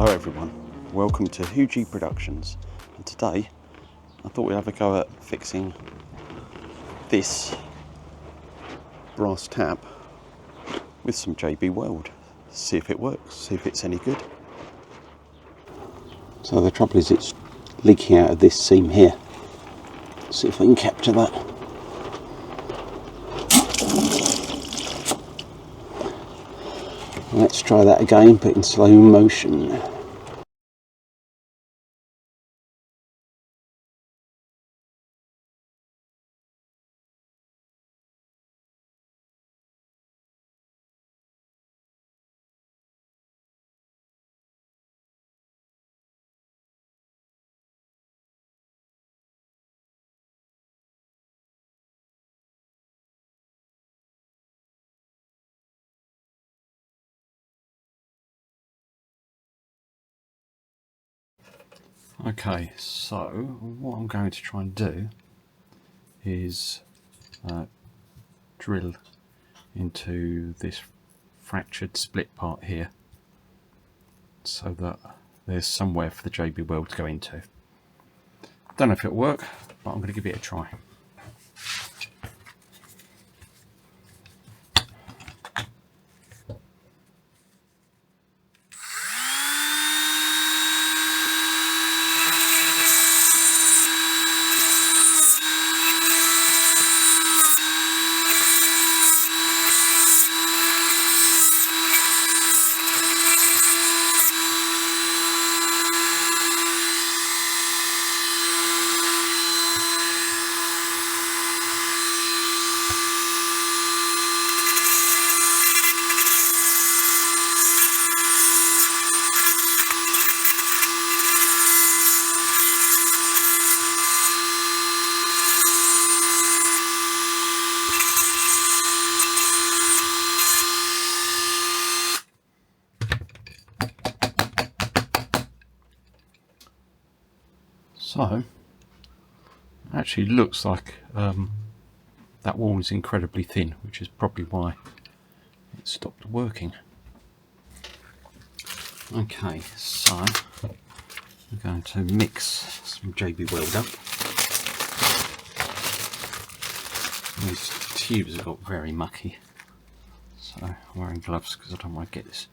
Hello everyone, welcome to HujiProductions, and today I thought we'd have a go at fixing this brass tap with some JB Weld. See if it works, see if it's any good. So the trouble is it's leaking out of this seam here. See if I can capture that. Let's try that again, but in slow motion. Okay, so what I'm going to try and do is drill into this fractured split part here so that there's somewhere for the JB Weld to go into. Don't know if it'll work, but I'm going to give it a try. So, it actually looks like that wall is incredibly thin, which is probably why it stopped working. Okay, so I'm going to mix some JB Weld up. These tubes have got very mucky, so I'm wearing gloves because I don't want to get this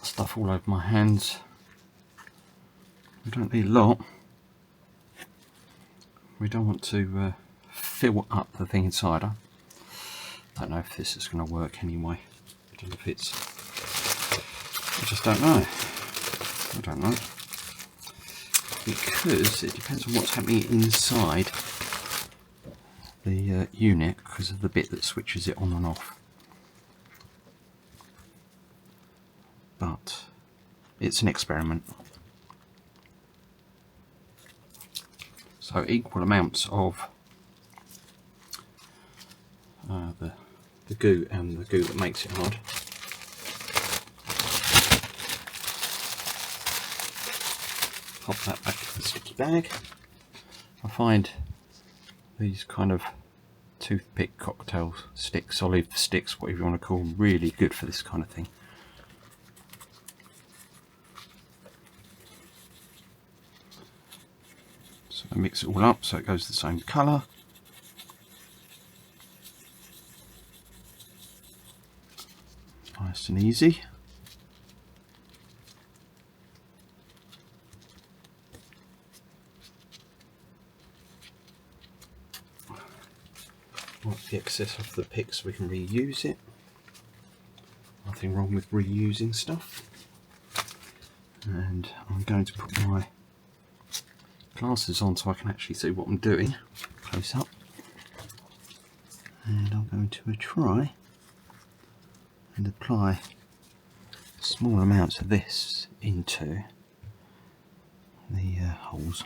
stuff all over my hands. We don't need a lot. We don't want to fill up the thing inside. I don't know if this is going to work anyway. I don't know if it's... I just don't know. I don't know. Because it depends on what's happening inside the unit, because of the bit that switches it on and off. But it's an experiment. So equal amounts of the goo and the goo that makes it hard. Pop that back in the sticky bag. I find these kind of toothpick cocktail sticks, olive sticks, whatever you want to call them, really good for this kind of thing. So I mix it all up so it goes the same colour. Nice and easy. Wipe the excess off the pick so we can reuse it. Nothing wrong with reusing stuff. And I'm going to put my glasses on so I can actually see what I'm doing close up, and I'm going to try and apply small amounts of this into the holes.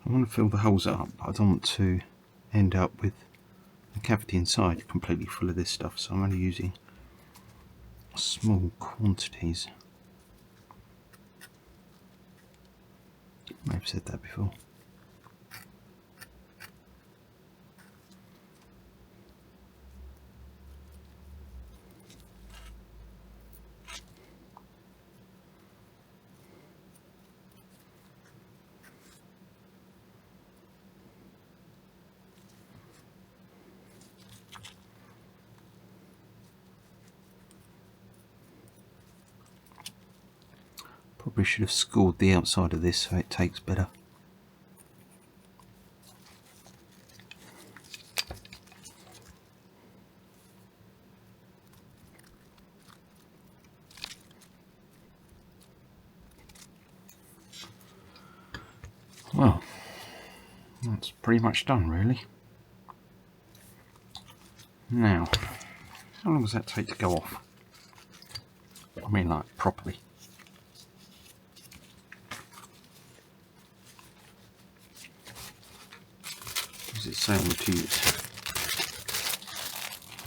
I want to fill the holes up, but I don't want to end up with the cavity inside completely full of this stuff, so I'm only using small quantities. I've said that before. Probably should have scored the outside of this so it takes better. Well, that's pretty much done really. Now, how long does that take to go off? I mean, like, properly. What does it say on the tubes?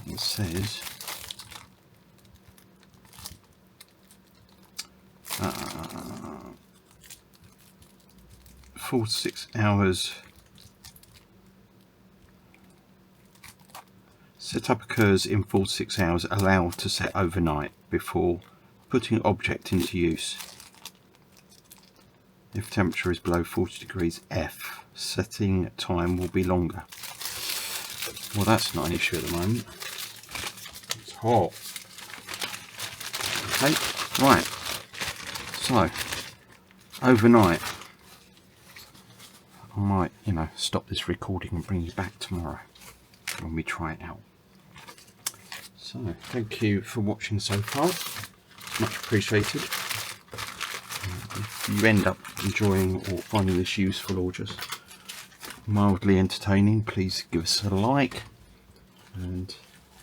It says 4 to 6 hours. Setup occurs in 4 to 6 hours, allowed to set overnight before putting object into use. If temperature is below 40 degrees F, setting time will be longer. Well, that's not an issue at the moment. It's hot. Okay, right. So, overnight. I might, stop this recording and bring you back tomorrow when we try it out. So, thank you for watching so far. Much appreciated. If you end up enjoying or finding this useful or just mildly entertaining, please give us a like and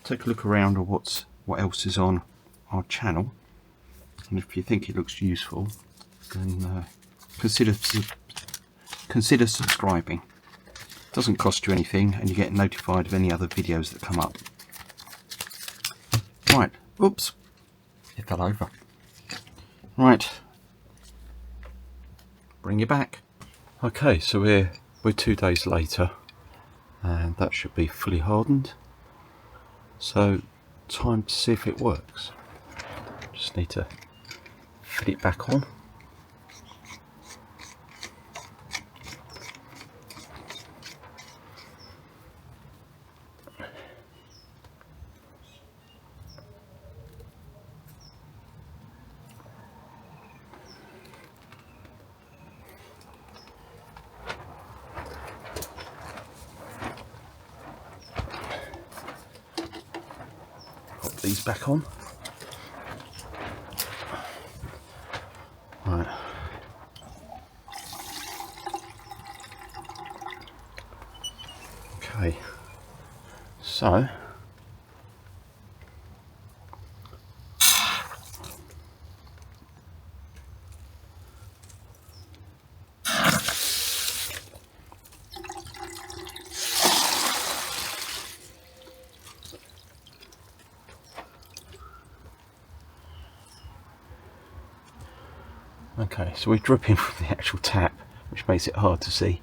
take a look around at what else is on our channel. And if you think it looks useful, then consider subscribing. It doesn't cost you anything, and you get notified of any other videos that come up. Right, oops, it fell over. Right, bring you back. Okay, so we're 2 days later, and that should be fully hardened. So, time to see if it works. Just need to fit it back on. Put these back on. Right. Okay. So okay, so we're dripping from the actual tap, which makes it hard to see.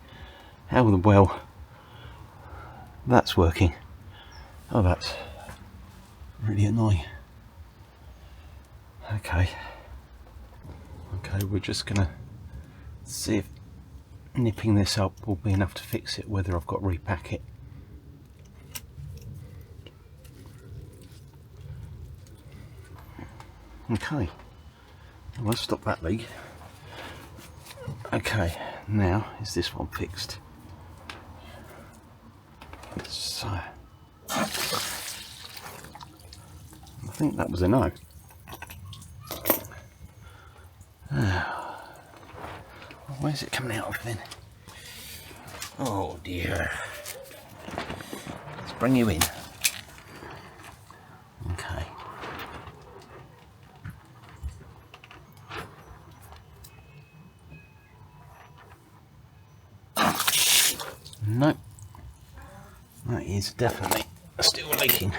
How the well that's working. Oh, that's really annoying. Okay, we're just gonna see if nipping this up will be enough to fix it, whether I've got to repack it. Okay, well, let's stop that leak. Okay, now is this one fixed? So I think that was a no. Where's it coming out of then? Oh dear. Let's bring you in. Okay. Nope. That is definitely still leaking.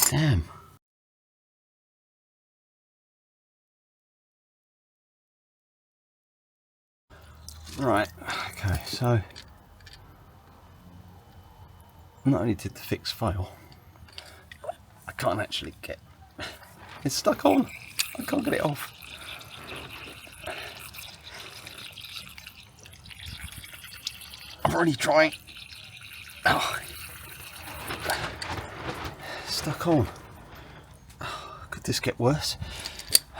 Damn. Right, okay, so not only did the fix fail, I can't actually get, it's stuck on, I can't get it off. I'm really trying. Oh. Stuck on. Oh, could this get worse?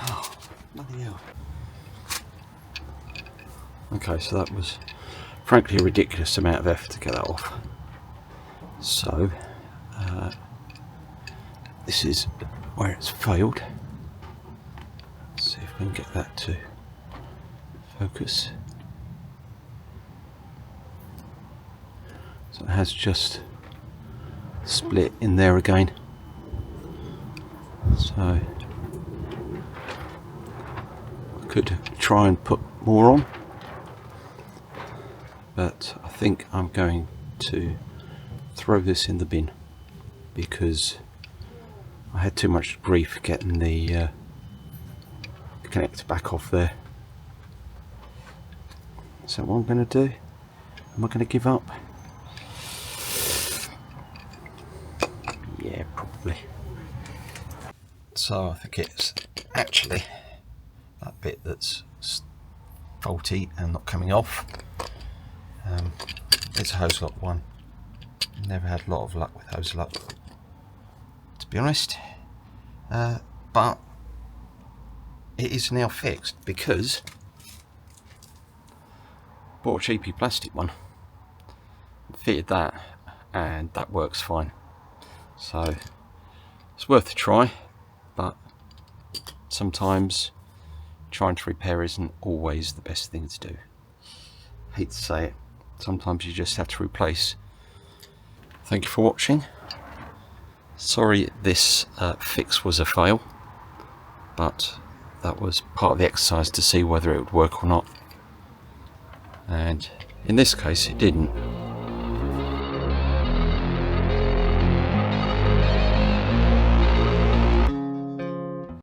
Oh, bloody hell. Okay, so that was frankly a ridiculous amount of effort to get that off. So, this is where it's failed. Let's see if we can get that to focus. So it has just split in there again. So I could try and put more on, but I think I'm going to throw this in the bin because I had too much grief getting the connector back off there. So what I'm going to do, am I going to give up? Yeah, probably. So I think it's actually that bit that's faulty and not coming off. It's a hose lock one. Never had a lot of luck with hose lock, to be honest. But it is now fixed because I bought a cheapy plastic one, fitted that, and that works fine. So it's worth a try, but sometimes trying to repair isn't always the best thing to do. Hate to say it, sometimes you just have to replace. Thank you for watching. Sorry this fix was a fail, but that was part of the exercise to see whether it would work or not, and in this case it didn't.